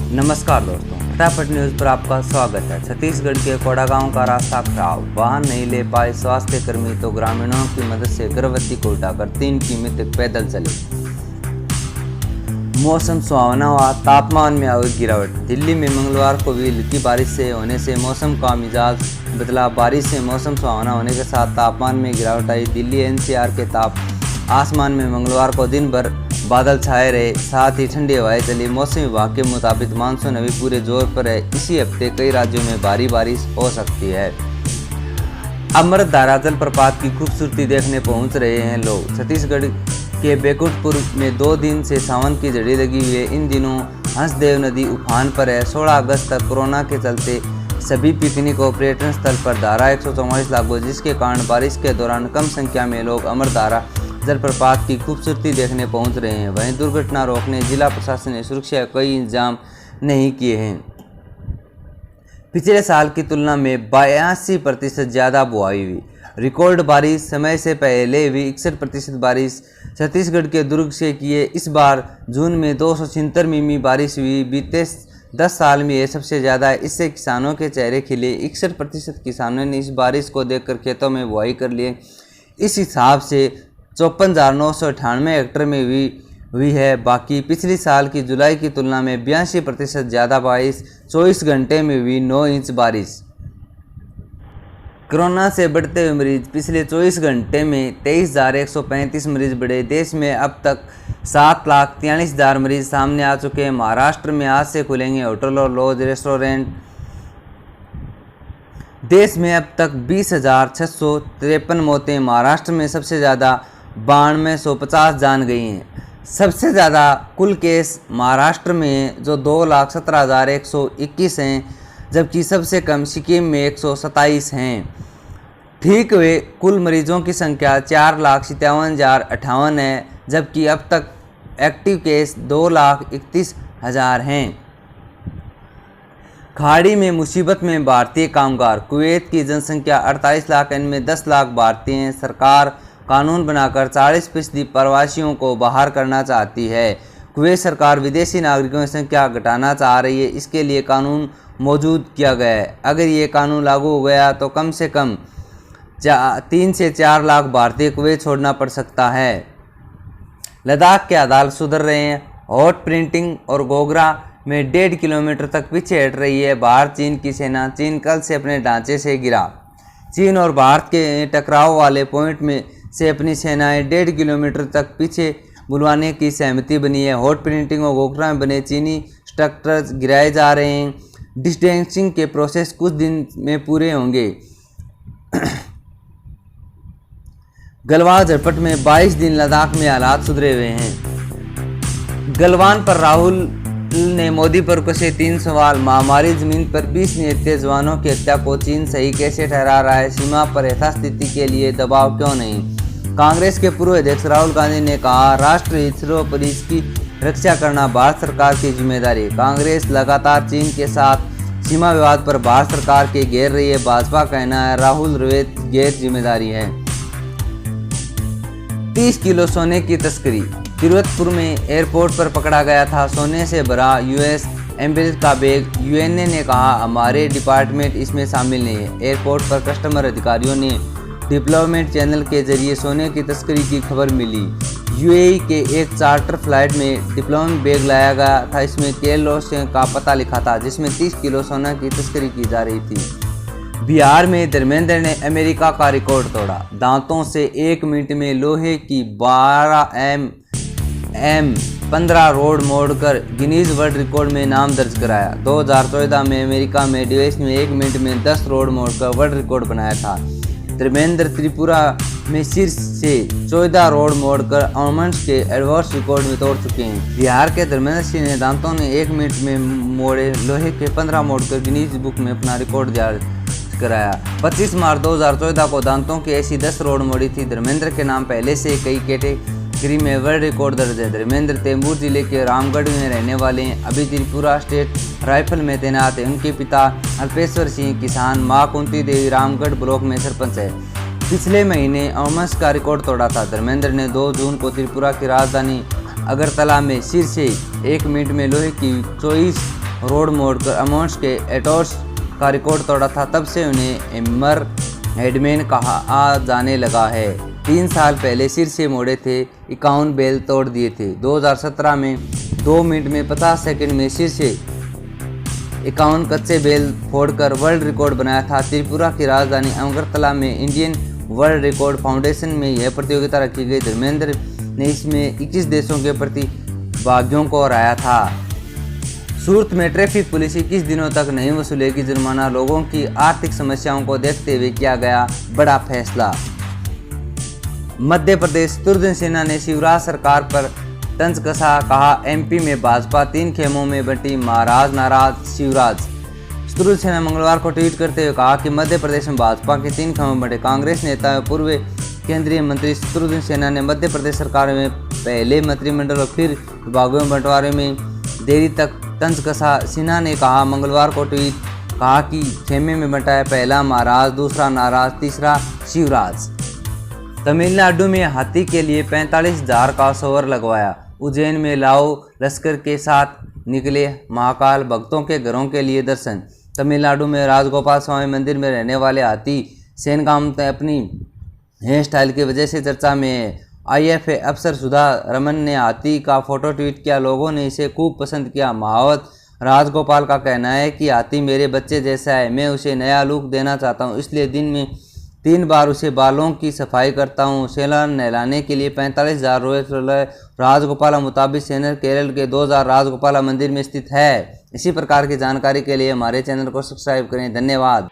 नमस्कार दोस्तों, फटाफट न्यूज़ पर आपका स्वागत है। छत्तीसगढ़ के कोड़ागांव का रास्ता खराब, वाहन नहीं ले पाए स्वास्थ्य कर्मी तो ग्रामीणों की मदद से गर्भवती को उठाकर 3 की मृतक पैदल चले। मौसम सुहावना हुआ, तापमान में आई गिरावट। दिल्ली में मंगलवार को भी हल्की बारिश से होने से मौसम का मिजाज बदला। बारिश से मौसम सुहावना होने के साथ तापमान में गिरावट आई। दिल्ली एनसीआर के आसमान में मंगलवार को दिन भर बादल छाए रहे, साथ ही ठंडी हवाएं चली। मौसम विभाग के मुताबिक मानसून अभी पूरे जोर पर है। इसी हफ्ते कई राज्यों में भारी बारिश हो सकती है। अमृतधारा जलप्रपात की खूबसूरती देखने पहुंच रहे हैं लोग। छत्तीसगढ़ के बैकुंठपुर में 2 दिन से सावन की झड़ी लगी हुई है। इन दिनों हंसदेव नदी उफान पर है। 16 अगस्त तक कोरोना के चलते सभी पिकनिक और पर्यटन स्थल पर धारा 144 लागू, जिसके कारण बारिश के दौरान कम संख्या में लोग अमृतधारा जलप्रपात की खूबसूरती देखने पहुंच रहे हैं। वहीं दुर्घटना रोकने जिला प्रशासन ने सुरक्षा के कई इंतजाम नहीं किए हैं। पिछले साल की तुलना में 82% ज़्यादा बुआई हुई। रिकॉर्ड बारिश, समय से पहले भी 61% बारिश छत्तीसगढ़ के दुर्ग से किए। इस बार जून में 276 मिमी बारिश हुई। बीते 10 साल में ये सबसे ज़्यादा है। इससे किसानों के चेहरे खिले। 61% किसानों ने इस बारिश को देखकर खेतों में बुआई कर लिए। इस हिसाब से 54,998 हेक्टेयर में हुई है। बाकी पिछली साल की जुलाई की तुलना में 82% ज़्यादा बारिश। 24 घंटे में हुई 9 इंच बारिश। कोरोना से बढ़ते हुए मरीज, पिछले 24 घंटे में 23,135 मरीज बढ़े। देश में अब तक 7,43,000 मरीज सामने आ चुके हैं। महाराष्ट्र में आज से खुलेंगे होटल और लॉज, रेस्टोरेंट। देश में अब तक 20,653 मौतें। महाराष्ट्र में सबसे ज़्यादा 9250 जान गई हैं। सबसे ज़्यादा कुल केस महाराष्ट्र में जो 2,17,121 हैं, जबकि सबसे कम सिक्किम में 127 हैं। ठीक हुए कुल मरीजों की संख्या 4,57,058 है, जबकि अब तक एक्टिव केस 2,31,000 हैं। खाड़ी में मुसीबत में भारतीय कामगार। कुवैत की जनसंख्या 48 लाख, इनमें 10 लाख भारतीय हैं। सरकार कानून बनाकर 40% प्रवासियों को बाहर करना चाहती है। कुवैत सरकार विदेशी नागरिकों की संख्या घटाना चाह रही है। इसके लिए कानून मौजूद किया गया है। अगर ये कानून लागू हो गया तो कम से कम 3 से 4 लाख भारतीय कुवैत छोड़ना पड़ सकता है। लद्दाख के हालात सुधर रहे हैं। हॉट प्रिंटिंग और गोगरा में 1.5 किलोमीटर तक पीछे हट रही है भारत चीन की सेना। चीन कल से अपने ढांचे से गिरा। चीन और भारत के टकराव वाले पॉइंट में से अपनी सेनाएं 1.5 किलोमीटर तक पीछे बुलवाने की सहमति बनी है। हॉट प्रिंटिंग और गोगरा में बने चीनी स्ट्रक्चर्स गिराए जा रहे हैं। डिस्टेंसिंग के प्रोसेस कुछ दिन में पूरे होंगे। गलवान झटपट में 22 दिन लद्दाख में हालात सुधरे हुए हैं। गलवान पर राहुल ने मोदी पर कसे 3 सवाल। महामारी जमीन पर 20 निहत्थे जवानों की हत्या को चीन सही कैसे ठहरा रहा है? सीमा पर यथास्थिति के लिए दबाव क्यों नहीं? कांग्रेस के पूर्व अध्यक्ष राहुल गांधी ने कहा, राष्ट्र हित सर्वोपरि, इसकी रक्षा करना भारत सरकार की जिम्मेदारी। कांग्रेस लगातार चीन के साथ सीमा विवाद पर भारत सरकार के घेर रही है। भाजपा कहना है राहुल रवैत गैर जिम्मेदारी है। 30 किलो सोने की तस्करी। तिरुवनंतपुर में एयरपोर्ट पर पकड़ा गया था सोने से भरा यूएस एम्बेसी का बैग। यूएनए ने कहा हमारे डिपार्टमेंट इसमें शामिल नहीं है। एयरपोर्ट पर कस्टमर अधिकारियों ने डिप्लोमेट चैनल के जरिए सोने की तस्करी की खबर मिली। यूएई के एक चार्टर फ्लाइट में डिप्लोमेट बैग लाया गया था। इसमें केलोस का पता लिखा था, जिसमें 30 किलो सोना की तस्करी की जा रही थी। बिहार में धर्मेंद्र ने अमेरिका का रिकॉर्ड तोड़ा। दांतों से 1 मिनट में लोहे की 12 mm 15 रोड मोड़कर गिनीज वर्ल्ड रिकॉर्ड में नाम दर्ज कराया। 2014 में अमेरिका में डिवाइस में 1 मिनट में 10 रोड मोड़कर वर्ल्ड रिकॉर्ड बनाया था। धर्मेंद्र त्रिपुरा में शीर्ष से 14 रोड मोड़कर आलमंड के एडवर्स रिकॉर्ड में तोड़ चुके हैं। बिहार के धर्मेंद्र सिंह ने दांतों ने 1 मिनट में मोड़े लोहे के 15 मोड़कर गिनीज बुक में अपना रिकॉर्ड दर्ज कराया। 25 मार्च 2014 को दांतों की ऐसी 10 रोड मोड़ी थी। धर्मेंद्र के नाम पहले से कई कैटेगरी में वर्ल्ड रिकॉर्ड दर्ज है। धर्मेंद्र तैमूर जिले के रामगढ़ में रहने वाले हैं। अभी त्रिपुरा स्टेट राइफल में तैनात है। उनके पिता अल्पेश्वर सिंह किसान, मां कुंती देवी रामगढ़ ब्लॉक में सरपंच है। पिछले महीने ऑमस का रिकॉर्ड तोड़ा था। धर्मेंद्र ने 2 जून को त्रिपुरा की राजधानी अगरतला में सिर से 1 मिनट में लोहे की 24 रोड मोड़कर अमोन्स के एटोर्स का रिकॉर्ड तोड़ा था, तब से उन्हें एमर हेडमैन कहा जाने लगा है। 3 साल पहले सिर से मोड़े थे, 51 बेल तोड़ दिए थे। 2017 में 2 मिनट में 50 सेकंड में सिर से 51 कच्चे बेल फोड़कर वर्ल्ड रिकॉर्ड बनाया था। त्रिपुरा की राजधानी अगरतला में इंडियन वर्ल्ड रिकॉर्ड फाउंडेशन में यह प्रतियोगिता रखी गई। धर्मेंद्र ने इसमें 21 देशों के प्रतिभागियों को हराया था। सूरत में ट्रैफिक पुलिस 21 दिनों तक नहीं वसूलेगी जुर्माना। लोगों की आर्थिक समस्याओं को देखते हुए किया गया बड़ा फैसला। मध्य प्रदेश शत्रुघ्न सिन्हा ने शिवराज सरकार पर तंज कसा, कहा एमपी में भाजपा 3 खेमों में बंटी, महाराज नाराज शिवराज। शत्रुघ्न सिन्हा मंगलवार को ट्वीट करते हुए कहा कि मध्य प्रदेश में भाजपा के 3 खेमों में बंटे। कांग्रेस नेता व पूर्व केंद्रीय मंत्री शत्रुघ्न सिन्हा ने मध्य प्रदेश सरकार में पहले मंत्रिमंडल और फिर विभागों में बंटवारे में देरी तक तंज कसा। सिन्हा ने कहा मंगलवार को ट्वीट कहा कि खेमे में बंटा है, पहला महाराज, दूसरा नाराज, तीसरा शिवराज। तमिलनाडु में हाथी के लिए 45,000 का सोवर लगवाया। उज्जैन में लाओ लश्कर के साथ निकले महाकाल, भक्तों के घरों के लिए दर्शन। तमिलनाडु में राजगोपाल स्वामी मंदिर में रहने वाले हाथी सेनकामत अपनी हेयर स्टाइल की वजह से चर्चा में है। आईएफए अफसर सुधा रमन ने हाथी का फोटो ट्वीट किया, लोगों ने इसे खूब पसंद किया। महावत राजगोपाल का कहना है कि हाथी मेरे बच्चे जैसा है, मैं उसे नया लुक देना चाहता हूं, इसलिए दिन में 3 बार उसे बालों की सफाई करता हूं। सेना नहलाने के लिए 45,000 रुपये। राजगोपाला मुताबिक सेना केरल के 2000 राजगोपाला मंदिर में स्थित है। इसी प्रकार की जानकारी के लिए हमारे चैनल को सब्सक्राइब करें। धन्यवाद।